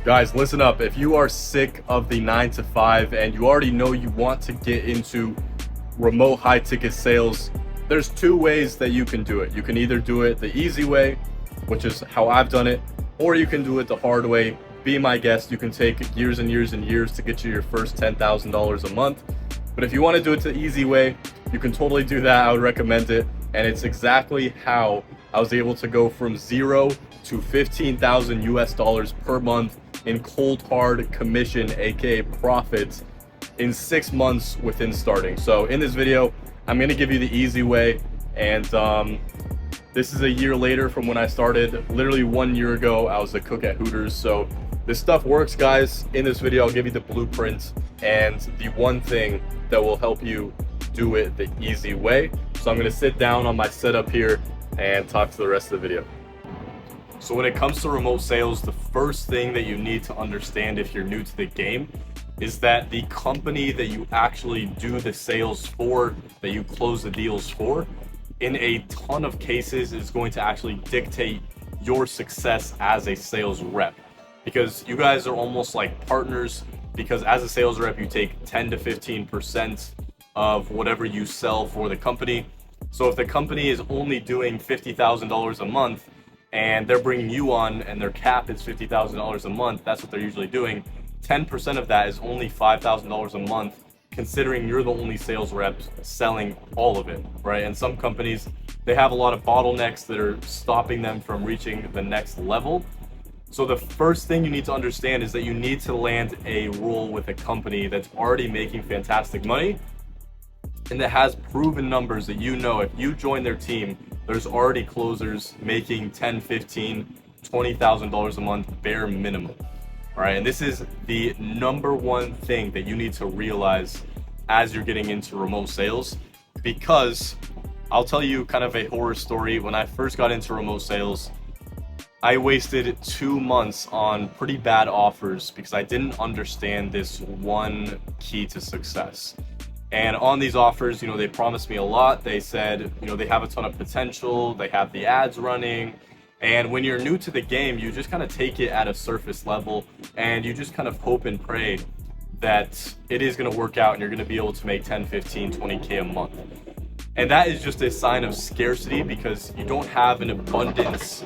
Guys, listen up. If you are sick of the 9 to 5 and you already know you want to get into remote high ticket sales, there's two ways that you can do it. You can either do it the easy way, which is how I've done it, or you can do it the hard way. Be my guest. You can take years and years and years to get you your first $10,000 a month. But if you want to do it the easy way, you can totally do that. I would recommend it. And it's exactly how I was able to go from 0 to 15,000 US dollars per month in cold hard commission, aka profits, in 6 months within starting. So in this video, I'm going to give you the easy way. And this is a year later from when I started. Literally 1 year ago, I was a cook at Hooters. So this stuff works, guys. In this video, I'll give you the blueprint and the one thing that will help you do it the easy way. So I'm going to sit down on my setup here and talk to the rest of the video. So when it comes to remote sales, the first thing that you need to understand if you're new to the game is that the company that you actually do the sales for, that you close the deals for, in a ton of cases is going to actually dictate your success as a sales rep. Because you guys are almost like partners, because as a sales rep, you take 10 to 15% of whatever you sell for the company. So if the company is only doing $50,000 a month and they're bringing you on and their cap is $50,000 a month, that's what they're usually doing. 10% of that is only $5,000 a month, considering you're the only sales rep selling all of it, right? And some companies, they have a lot of bottlenecks that are stopping them from reaching the next level. So the first thing you need to understand is that you need to land a role with a company that's already making fantastic money and that has proven numbers that you know if you join their team, there's already closers making $10, $15, $20,000 a month bare minimum. All right, and this is the number one thing that you need to realize as you're getting into remote sales, because I'll tell you kind of a horror story. When I first got into remote sales, I wasted 2 months on pretty bad offers because I didn't understand this one key to success. And on these offers, you know, they promised me a lot. They said, you know, they have a ton of potential, they have the ads running. And when you're new to the game, you just kind of take it at a surface level and you just kind of hope and pray that it is going to work out and you're going to be able to make 10, 15, 20K a month. And that is just a sign of scarcity because you don't have an abundance.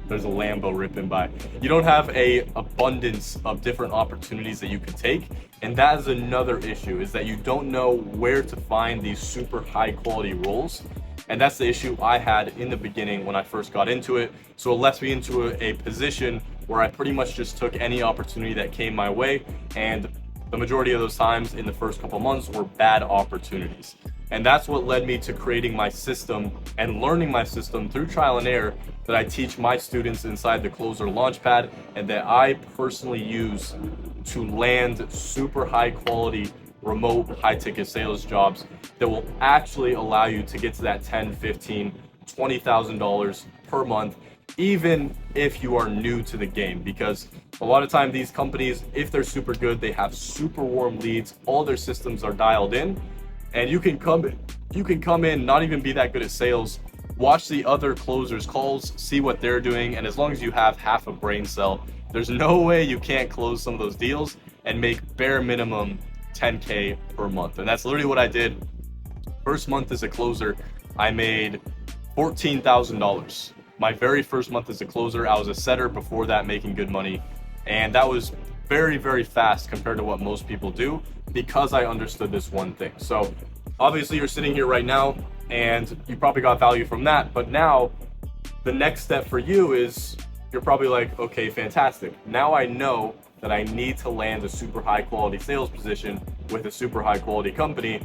There's a Lambo ripping by. You don't have a abundance of different opportunities that you could take. And that is another issue, is that you don't know where to find these super high quality roles. And that's the issue I had in the beginning when I first got into it. So it left me into a position where I pretty much just took any opportunity that came my way. And the majority of those times in the first couple months were bad opportunities. And that's what led me to creating my system and learning my system through trial and error that I teach my students inside the Closer Launchpad and that I personally use to land super high quality remote high ticket sales jobs that will actually allow you to get to that $10, $15, $20,000 per month, even if you are new to the game. Because a lot of time these companies, if they're super good, they have super warm leads, all their systems are dialed in, and you can come in, not even be that good at sales, watch the other closers' calls, see what they're doing, and as long as you have half a brain cell, there's no way you can't close some of those deals and make bare minimum 10K per month. And that's literally what I did. First month as a closer, I made $14,000. My very first month as a closer, I was a setter before that, making good money. And that was very, very fast compared to what most people do because I understood this one thing. So obviously you're sitting here right now and you probably got value from that. But now the next step for you is you're probably like, okay, fantastic. Now I know that I need to land a super high quality sales position with a super high quality company,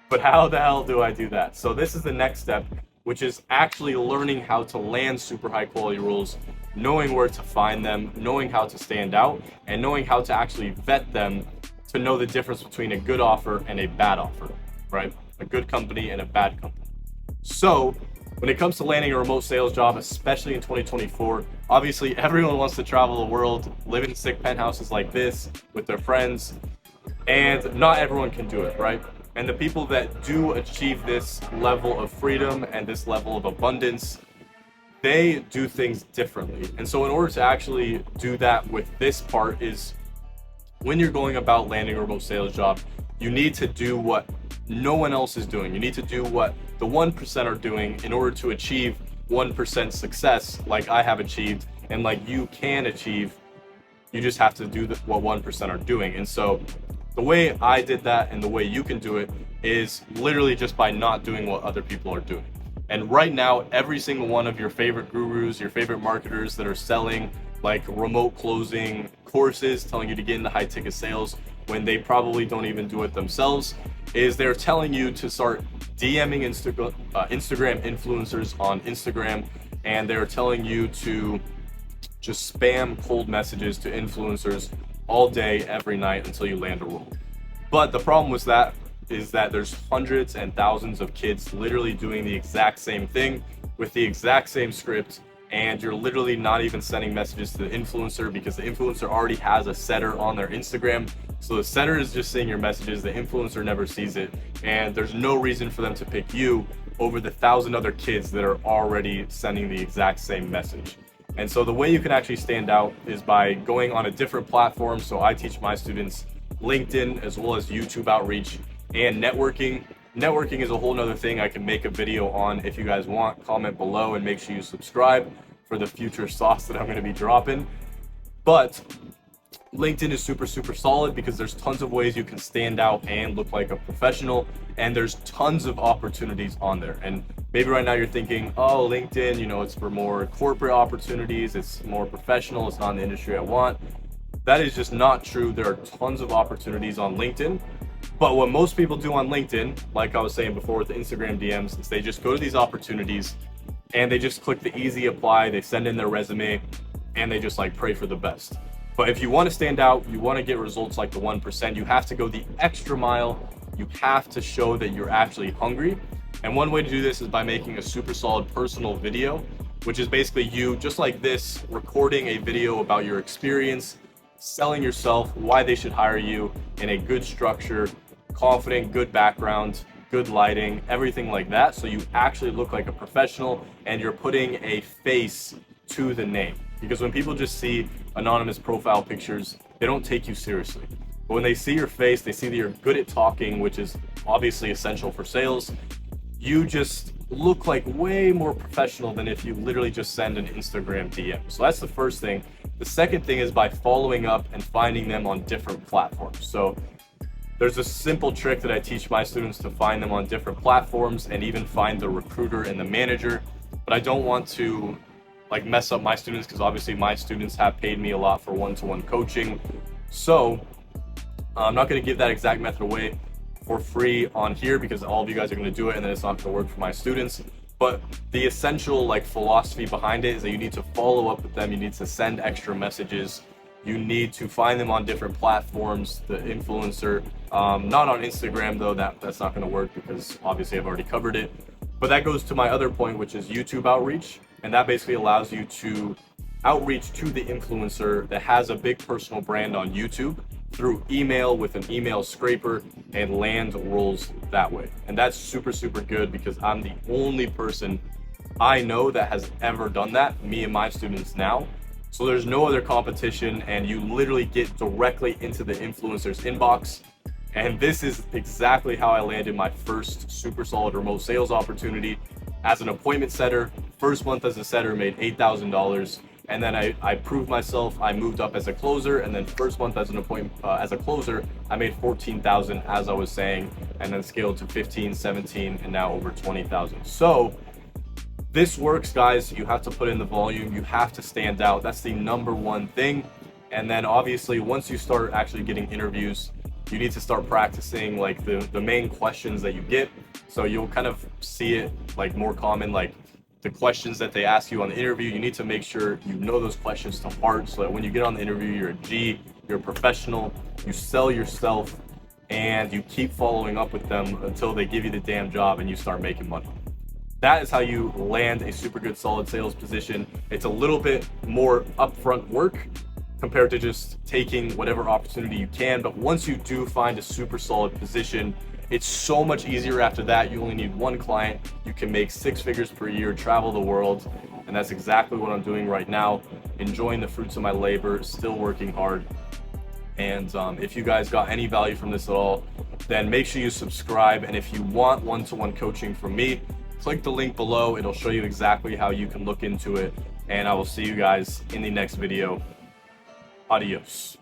but how the hell do I do that? So this is the next step, which is actually learning how to land super high quality roles, knowing where to find them, knowing how to stand out, and knowing how to actually vet them to know the difference between a good offer and a bad offer, right? A good company and a bad company. So when it comes to landing a remote sales job, especially in 2024, obviously everyone wants to travel the world, live in sick penthouses like this with their friends, and not everyone can do it, right? And the people that do achieve this level of freedom and this level of abundance, they do things differently. And so in order to actually do that with this part is when you're going about landing a remote sales job, you need to do what no one else is doing. You need to do what the 1% are doing in order to achieve 1% success like I have achieved and like you can achieve. You just have to do what 1% are doing. And so the way I did that and the way you can do it is literally just by not doing what other people are doing. And right now, every single one of your favorite gurus, your favorite marketers that are selling like remote closing courses, telling you to get into high ticket sales when they probably don't even do it themselves, is they're telling you to start DMing Instagram influencers on Instagram, and they're telling you to just spam cold messages to influencers all day, every night until you land a role. But the problem with that is that there's hundreds and thousands of kids literally doing the exact same thing with the exact same script, and you're literally not even sending messages to the influencer because the influencer already has a setter on their Instagram. So the setter is just seeing your messages, the influencer never sees it, and there's no reason for them to pick you over the 1,000 other kids that are already sending the exact same message. And so the way you can actually stand out is by going on a different platform. So I teach my students LinkedIn as well as YouTube outreach and networking. Networking is a whole nother thing I can make a video on if you guys want. Comment below and make sure you subscribe for the future sauce that I'm going to be dropping. But LinkedIn is super solid because there's tons of ways you can stand out and look like a professional, and there's tons of opportunities on there. And maybe right now you're thinking, oh, LinkedIn, you know, it's for more corporate opportunities, it's more professional, it's not in the industry I want. That is just not true. There are tons of opportunities on LinkedIn. But what most people do on LinkedIn, like I was saying before with the Instagram DMs, is they just go to these opportunities and they just click the easy apply, they send in their resume, and they just like pray for the best. But if you want to stand out, you want to get results like the 1%, you have to go the extra mile. You have to show that you're actually hungry. And one way to do this is by making a super solid personal video, which is basically you, just like this, recording a video about your experience, selling yourself, why they should hire you in a good structure, confident, good background, good lighting, everything like that. So you actually look like a professional and you're putting a face to the name. Because when people just see anonymous profile pictures, they don't take you seriously. But when they see your face, they see that you're good at talking, which is obviously essential for sales. You just look like way more professional than if you literally just send an Instagram DM. So that's the first thing. The second thing is by following up and finding them on different platforms. So there's a simple trick that I teach my students to find them on different platforms and even find the recruiter and the manager. But I don't want to like mess up my students because obviously my students have paid me a lot for one-to-one coaching. So I'm not going to give that exact method away for free on here because all of you guys are going to do it and then it's not going to work for my students. But the essential like philosophy behind it is that you need to follow up with them. You need to send extra messages. You need to find them on different platforms, the influencer, not on Instagram though, that's not going to work because obviously I've already covered it. But that goes to my other point, which is YouTube outreach. And that basically allows you to outreach to the influencer that has a big personal brand on YouTube through email with an email scraper and land roles that way. And that's super good because I'm the only person I know that has ever done that, me and my students now. So there's no other competition and you literally get directly into the influencer's inbox. And this is exactly how I landed my first super solid remote sales opportunity as an appointment setter. First month as a setter made $8,000. And then I proved myself, I moved up as a closer, and then first month as an appointment as a closer, I made 14,000 as I was saying, and then scaled to 15, 17, and now over 20,000. So this works, guys. You have to put in the volume, you have to stand out. That's the number one thing. And then obviously once you start actually getting interviews, you need to start practicing like the main questions that you get. So you'll kind of see it like more common, like the questions that they ask you on the interview. You need to make sure you know those questions to heart so that when you get on the interview, you're a G, you're a professional, you sell yourself, and you keep following up with them until they give you the damn job and you start making money. That is how you land a super good solid sales position. It's a little bit more upfront work compared to just taking whatever opportunity you can. But once you do find a super solid position, it's so much easier after that. You only need one client. You can make 6 figures per year, travel the world, And that's exactly what I'm doing right now, enjoying the fruits of my labor, still working hard. And if you guys got any value from this at all, then make sure you subscribe. And if you want one-to-one coaching from me, click the link below. It'll show you exactly how you can look into it. And I will see you guys in the next video. Adios.